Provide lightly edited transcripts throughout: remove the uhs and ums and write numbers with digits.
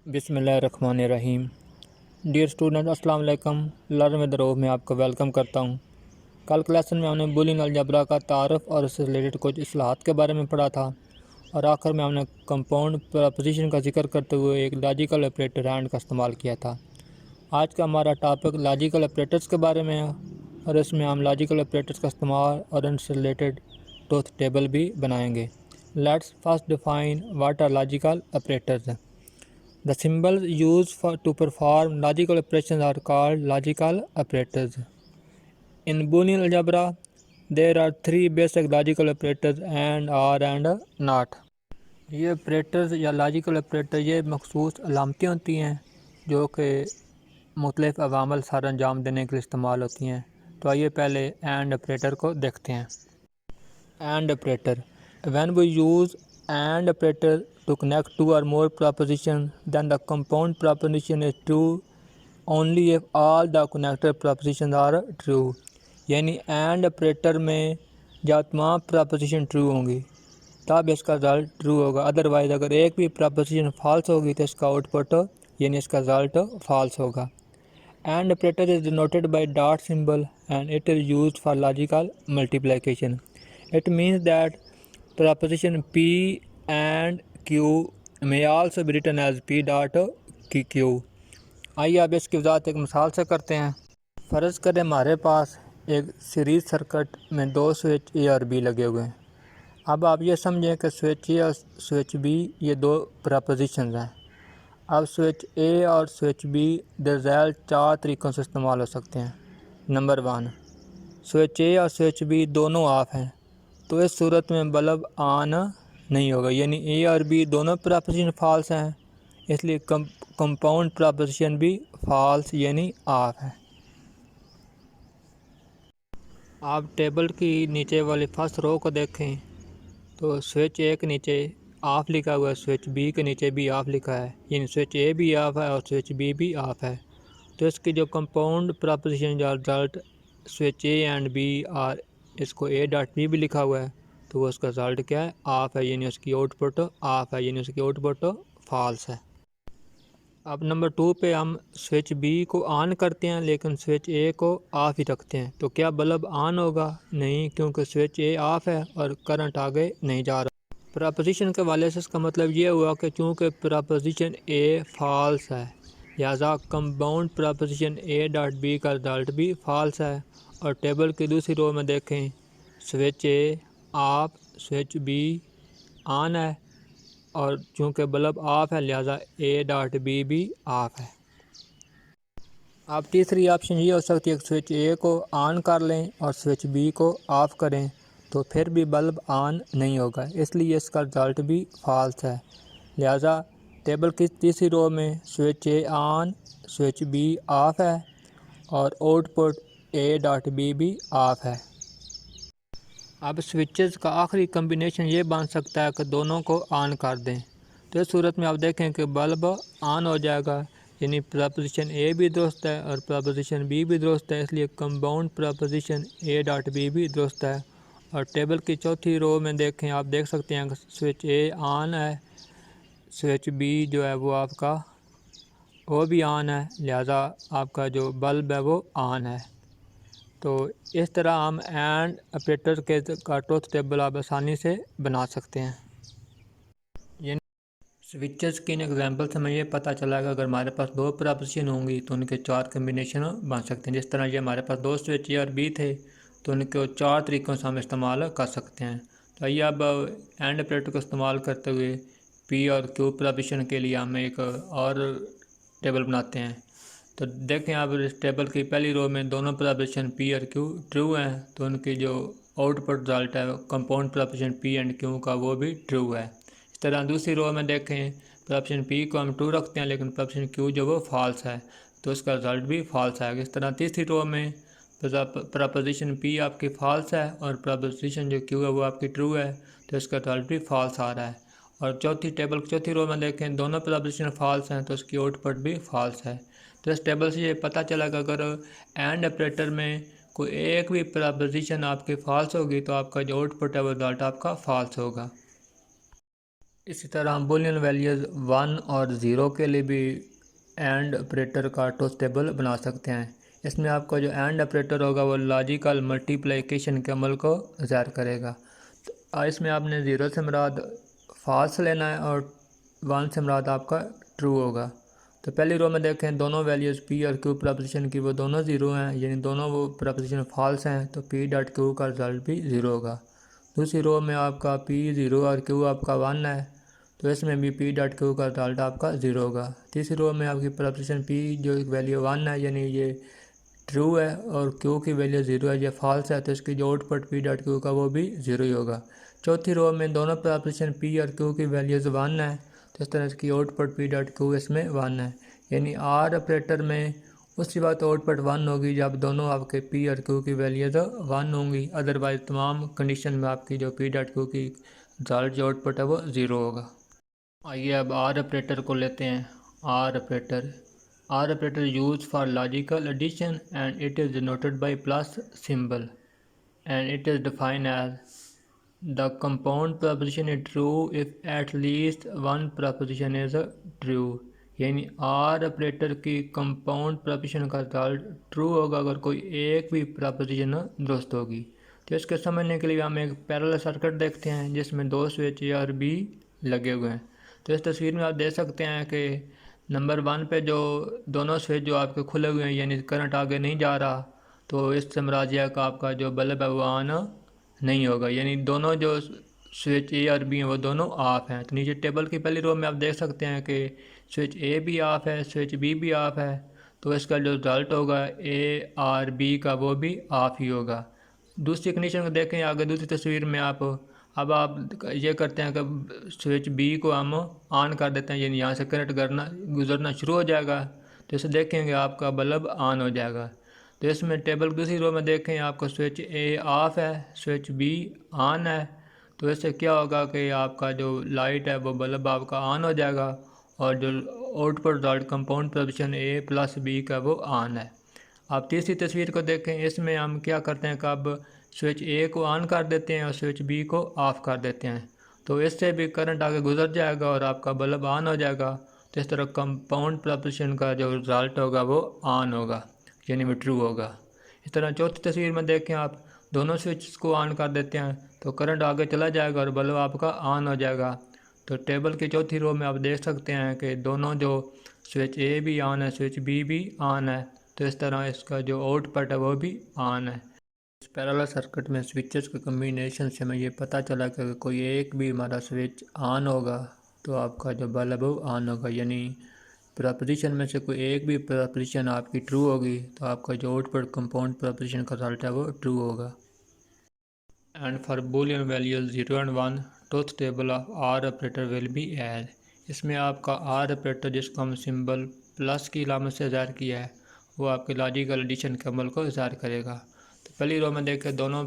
बिस्मिल्लाहिर्रहमानिर्रहीम। Dear student, अस्सलाम वालेकुम। लर्न विद रऊफ़ में आपको वेलकम करता हूँ। कल के लेसन में हमने बूलियन अलजबरा का तारुफ और उससे रिलेटेड कुछ इस्लाहात के बारे में पढ़ा था और आखिर में हमने कंपाउंड प्रपोजिशन का जिक्र करते हुए एक लॉजिकल ऑपरेटर एंड का इस्तेमाल किया था। आज का हमारा टॉपिक लॉजिकल ऑपरेटर्स के बारे में है और इसमें हम लॉजिकल ऑपरेटर्स का इस्तेमाल और उनसे रिलेटेड ट्रूथ टेबल भी बनाएंगे। Let's first define what are logical operators. The symbols used to perform logical operations are called logical operators. In Boolean algebra, there are three basic logical operators and, are and not. ये operators या logical operator ये मखसूस अलामतें होती हैं जो कि मुख्तलिफ़ अवामल sir अंजाम देने के लिए इस्तेमाल होती हैं। तो आइए पहले एंड ऑपरेटर को देखते हैं। And operator, when we use AND operator to connect two or more propositions, then the compound proposition is true only if all the connected propositions are true। यानी AND ऑपरेटर में जब तमाम preposition true होंगी तब इसका result true होगा, otherwise अगर एक भी प्रपोजिशन फॉल्स होगी तो इसका आउटपुट यानी इसका रिजल्ट फॉल्स होगा। AND operator is denoted by dot symbol and it is used for logical multiplication. It means that proposition P and Q may also be written as P dot Q। आइए अब इसकी वजाहत एक मिसाल से करते हैं। फ़र्ज़ करें हमारे पास एक सीरीज सर्किट में दो स्विच ए और बी लगे हुए हैं। अब आप ये समझें कि स्विच ए और स्विच बी ये दो प्रपोजिशंस हैं। अब स्विच ए और स्विच बी रिजल्ट चार तरीक़ों से इस्तेमाल हो सकते हैं। नंबर 1, स्विच ए और स्विच बी दोनों ऑफ हैं तो इस सूरत में बल्ब ऑन नहीं होगा, यानी ए और बी दोनों प्रपोजिशन फॉल्स हैं, इसलिए कंपाउंड प्रपोजिशन भी फॉल्स यानी ऑफ है। आप टेबल की नीचे वाली फर्स्ट रो को देखें तो स्विच ए के नीचे ऑफ लिखा हुआ है, स्विच बी के नीचे भी ऑफ लिखा है, यानी स्विच ए भी ऑफ है और स्विच बी भी ऑफ है। तो इसकी जो कंपाउंड प्रपोजिशन या result switch A and B और इसको ए डॉट बी भी लिखा हुआ है तो वो उसका रिजल्ट क्या है, ऑफ है, यानी उसकी आउटपुट ऑफ है, यानी उसकी आउटपुट फॉल्स है। अब नंबर 2 पे हम स्विच बी को ऑन करते हैं लेकिन स्विच ए को ऑफ ही रखते हैं तो क्या बल्ब ऑन होगा? नहीं, क्योंकि स्विच ए ऑफ है और करंट आगे नहीं जा रहा। प्रपोजिशन के वाले से इसका मतलब ये हुआ कि चूँकि प्रपोजिशन ए फॉल्स है लिहाजा compound proposition A dot B का रिजल्ट भी फॉल्स है। और टेबल की दूसरी रो में देखें, switch A off, switch B on है और चूँकि बल्ब ऑफ है लिहाजा ए डॉट बी भी ऑफ है। अब तीसरी ऑप्शन ये हो सकती है कि स्विच ए को ऑन कर लें और स्विच बी को ऑफ़ करें तो फिर भी बल्ब ऑन नहीं होगा, इसलिए इसका रिजल्ट भी फॉल्स है। लिहाजा टेबल की तीसरी रो में switch A on, switch B off है और आउटपुट ए डॉट बी भी ऑफ है। अब स्विचेस का आखिरी कम्बिनेशन ये बन सकता है कि दोनों को ऑन कर दें तो इस सूरत में आप देखें कि बल्ब ऑन हो जाएगा, यानी प्रपोजिशन ए भी दुरुस्त है और प्रपोजिशन बी भी दुरुस्त है, इसलिए compound proposition A dot B भी दुरुस्त है। और टेबल की चौथी रो में देखें, आप देख सकते हैं कि स्विच ए ऑन है, स्विच बी जो है वो आपका वो भी ऑन है, लिहाजा आपका जो बल्ब है वो ऑन है। तो इस तरह हम एंड ऑपरेटर के का ट्रूथ टेबल आप आसानी से बना सकते हैं। यानी स्विचेस की इन एग्जांपल से हमें ये पता चला कि अगर हमारे पास दो प्रपोजिशन होंगी तो उनके चार कम्बिनेशन बन सकते हैं। जिस तरह ये हमारे पास दो स्विच ए और बी थे तो उनके चार तरीक़ों से हम इस्तेमाल कर सकते हैं। तो आइए अब एंड ऑपरेटर को इस्तेमाल करते हुए पी और क्यू प्रपोजिशन के लिए हम एक और टेबल बनाते हैं। तो देखें आप इस टेबल की पहली रो में दोनों प्रपोजिशन पी और क्यू ट्रू हैं तो उनकी जो आउटपुट रिजल्ट है compound preposition P and Q का वो भी ट्रू है। इस तरह दूसरी रो में देखें प्रपोजिशन पी को हम ट्रू रखते हैं लेकिन प्रपोजिशन क्यू जो वो फॉल्स है तो उसका रिजल्ट भी फॉल्स आएगा। इस तरह तीसरी रो में प्रपोजिशन पी आपकी फॉल्स है और प्रपोजिशन जो क्यू है वो आपकी ट्रू है तो इसका रिजल्ट भी फॉल्स आ रहा है। और चौथी रो में देखें दोनों प्रपोजिशन फॉल्स हैं तो उसकी आउटपुट भी फॉल्स है। तो इस टेबल से ये पता चला कि अगर एंड ऑपरेटर में कोई एक भी प्रपोजिशन आपकी फॉल्स होगी तो आपका जो आउटपुट है वो रिजल्ट आपका फॉल्स होगा। इसी तरह हम बुलियन वैल्यूज़ 1 और 0 के लिए भी एंड ऑपरेटर का ट्रूथ टेबल बना सकते हैं। इसमें आपका जो एंड ऑपरेटर होगा वो लॉजिकल मल्टीप्लिकेशन के अमल को ज़ाहिर करेगा। तो इसमें आपने 0 से मुराद फॉल्स लेना है और 1 से मुराद आपका ट्रू होगा। तो पहली रो में देखें दोनों वैल्यूज़ पी और क्यू प्रपोजिशन की वो दोनों ज़ीरो हैं, यानी दोनों वो प्रपोजिशन फॉल्स हैं, तो पी डॉट क्यू का रिज़ल्ट भी ज़ीरो होगा। दूसरी रो में आपका पी ज़ीरो और क्यू आपका 1 है, तो इसमें भी पी डॉट क्यू का रिजल्ट आपका ज़ीरो होगा। तीसरी रो में आपकी प्रपोजिशन पी जो वैल्यू 1 है यानी ये ट्रू है और क्यू की वैल्यू ज़ीरो है, ये फॉल्स है, तो इसकी जो आउटपुट पी डॉट क्यू का वो भी ज़ीरो ही होगा। चौथी रो में दोनों प्रपोजिशन पी और क्यू की वैल्यूज़ 1 है, तो इस तरह इसकी आउटपुट पी डॉट क्यू इसमें 1 है, यानी आर ऑपरेटर में उसी बात आउटपुट 1 होगी जब दोनों आपके पी और क्यू की वैल्यूज़ 1 होंगी। अदरवाइज़ तमाम कंडीशन में आपकी जो पी डॉट क्यू की रिजल्ट जो आउटपुट है वो ज़ीरो होगा। आइए अब आर ऑपरेटर को लेते हैं। Or operator use for logical addition and it is denoted by plus symbol and it is defined as the compound proposition is true if at least one proposition is true, यानी or operator की compound proposition का result true होगा अगर कोई एक भी preposition दुरुस्त होगी। तो इसके समझने के लिए हम एक पैरेलल सर्किट देखते हैं जिसमें दो स्विच ए और बी लगे हुए हैं। तो इस तस्वीर में आप देख सकते हैं कि नंबर 1 पे जो दोनों स्विच जो आपके खुले हुए हैं यानी करंट आगे नहीं जा रहा, तो इससे मुराद यह का आपका जो बल्ब है वो ऑन नहीं होगा, यानी दोनों जो स्विच ए और बी हैं वो दोनों ऑफ हैं। तो नीचे टेबल की पहली रो में आप देख सकते हैं कि स्विच ए भी ऑफ है, स्विच बी भी ऑफ है, तो इसका जो रिजल्ट होगा ए और बी का वो भी ऑफ ही होगा। दूसरी कंडीशन को देखें आगे दूसरी तस्वीर में अब आप ये करते हैं कि स्विच बी को हम ऑन कर देते हैं, यानी यहाँ से करंट गुजरना शुरू हो जाएगा, तो इसे देखेंगे आपका बल्ब ऑन हो जाएगा। तो इसमें टेबल दूसरी रो में देखें आपका स्विच ए ऑफ है, स्विच बी ऑन है, तो इससे क्या होगा कि आपका जो लाइट है वो बल्ब आपका ऑन हो जाएगा और जो आउटपुट रिजल्ट कंपाउंड प्रपोजिशन ए प्लस बी का वो ऑन है। आप तीसरी तस्वीर को देखें, इसमें हम क्या करते हैं कि अब स्विच ए को ऑन कर देते हैं और स्विच बी को ऑफ़ कर देते हैं, तो इससे भी करंट आगे गुजर जाएगा और आपका बल्ब ऑन हो जाएगा। तो इस तरह कंपाउंड प्रपोजिशन का जो रिजल्ट होगा वो ऑन होगा, यानी वो ट्रू होगा। इस तरह चौथी तस्वीर में देखें आप दोनों स्विच को ऑन कर देते हैं तो करंट आगे चला जाएगा और बल्ब आपका ऑन हो जाएगा। तो टेबल की चौथी रो में आप देख सकते हैं कि दोनों जो स्विच ए भी ऑन है, स्विच बी भी ऑन है, तो इस तरह इसका जो आउटपुट है वो भी ऑन है। इस पैरेलल सर्किट में स्विचेस के कम्बिनेशन से हमें ये पता चला कि कोई एक भी हमारा स्विच ऑन होगा तो आपका जो बल्ब है वो ऑन होगा, यानी प्रपोजिशन में से कोई एक भी प्रपोजिशन आपकी ट्रू होगी तो आपका जो आउटपुट कंपाउंड प्रपोजिशन का रिजल्ट है वो ट्रू होगा। And for Boolean values 0 and 1 truth table of or operator will be as, इसमें आपका आर ऑपरेटर जिसको हम सिंबल प्लस की अलामत से ज़ाहिर किया है वो आपके लॉजिकल एडिशन के अमल को ज़ाहिर करेगा। तो पहली रो में देखें दोनों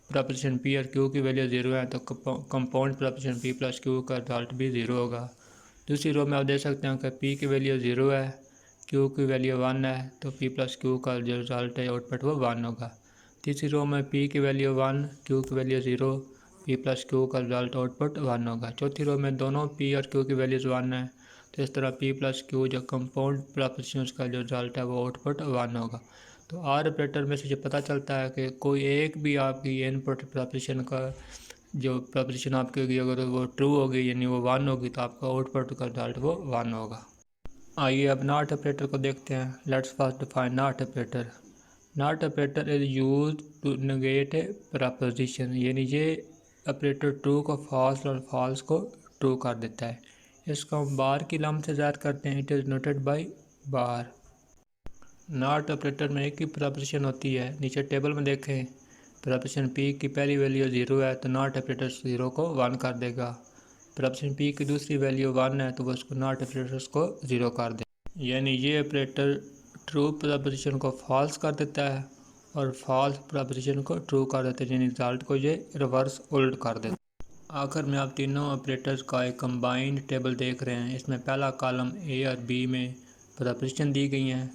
प्रपोजिशन पी और क्यू की वैल्यू ज़ीरो है, तो compound preposition P plus Q का रिजल्ट भी ज़ीरो होगा। दूसरी रो में आप देख सकते हैं कि पी की वैल्यू ज़ीरो है, क्यू की वैल्यू 1 है, तो पी प्लस क्यू का जो रिजल्ट है आउटपुट वो 1 होगा। तीसरी रो में पी की वैल्यू 1, क्यू की वैल्यू 0, पी प्लस क्यू का रिजल्ट आउटपुट 1 होगा। चौथी रो में दोनों पी और क्यू की वैल्यूज़ 1 है, तो इस तरह पी प्लस क्यू जो कंपाउंड प्रपोजिशन का जो रिजल्ट है वो आउटपुट 1 होगा। तो आर ऑपरेटर में से जो पता चलता है कि कोई एक भी आपकी इनपुट प्रपोजिशन का जो प्रपोजिशन आपकी होगी अगर वो ट्रू होगी यानी वो 1 होगी तो आपका आउटपुट का रिजल्ट वो 1 होगा। आइए अब नॉट ऑपरेटर को देखते हैं। Let's first define not operator. Not operator is use to negate a proposition, यानी ये ऑपरेटर ट्रू को फॉल्स और फॉल्स को ट्रू कर देता है। इसको हम बार की लम से ज़ाहिर करते हैं, it is noted bye bar. Not operator में एक ही प्रपोजिशन होती है, नीचे टेबल में देखें प्रपोजिशन पी की पहली वैल्यू 0 है तो नॉट ऑपरेटर 0 को 1 कर देगा। प्रपोजिशन पी की दूसरी वैल्यू 1 है तो वो उसको नॉट ऑपरेटर्स को 0 कर देगा, यानी ये ऑपरेटर ट्रू प्रपोजिशन को फॉल्स कर देता है और फॉल्स प्रपोजिशन को ट्रू कर देता है, यानी रिजल्ट को ये रिवर्स उल्ट कर देता है। आखिर में आप तीनों ऑपरेटर्स का एक कंबाइंड टेबल देख रहे हैं। इसमें पहला कॉलम ए और बी में प्रपोजिशन दी गई हैं,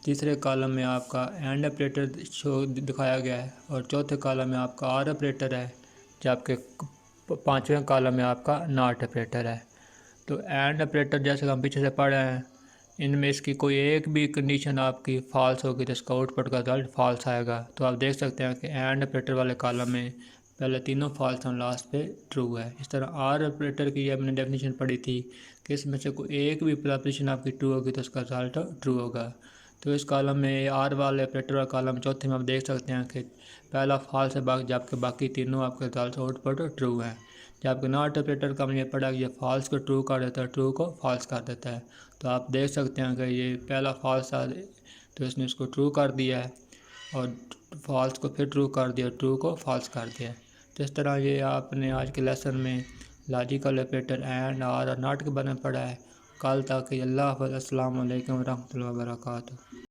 तीसरे कॉलम में आपका एंड ऑपरेटर शो दिखाया गया है और चौथे कॉलम में आपका आर ऑपरेटर है जबकि पाँचवें कॉलम में आपका नॉट ऑपरेटर है। तो एंड ऑपरेटर जैसे हम पीछे से पढ़ रहे हैं, इनमें इसकी कोई एक भी कंडीशन आपकी फ़ॉल्स होगी तो इसका आउटपुट का रिजल्ट फॉल्स आएगा। तो आप देख सकते हैं कि एंड ऑपरेटर वाले कॉलम में पहले तीनों फॉल्स और लास्ट पे ट्रू है। इस तरह आर ऑपरेटर की हमने डेफिनेशन पढ़ी थी कि इसमें से कोई एक भी प्रपोजिशन आपकी ट्रू होगी तो उसका रिजल्ट ट्रू होगा। तो इस कॉलम में आर वाले ऑपरेटर वाला कॉलम चौथे में आप देख सकते हैं कि पहला फॉल्स है, जबकि बाकी तीनों आपके रिजल्ट आउटपुट ट्रू है। जबकि नॉट ऑपरेटर का हमने पढ़ा कि ये फॉल्स को ट्रू कर देता है, ट्रू को फॉल्स कर देता है। तो आप देख सकते हैं कि ये पहला फॉल्स था तो इसने इसको ट्रू कर दिया है और फॉल्स को फिर ट्रू कर दिया, ट्रू को फॉल्स कर दिया। तो इस तरह ये आपने आज के लेसन में लॉजिकल ऑपरेटर एंड और नॉट के बारे में पढ़ा है। कल तक अल्लाह हाफ़िज़, अस्सलाम वालेकुम रहमतुल्लाहि व बरकातुहू।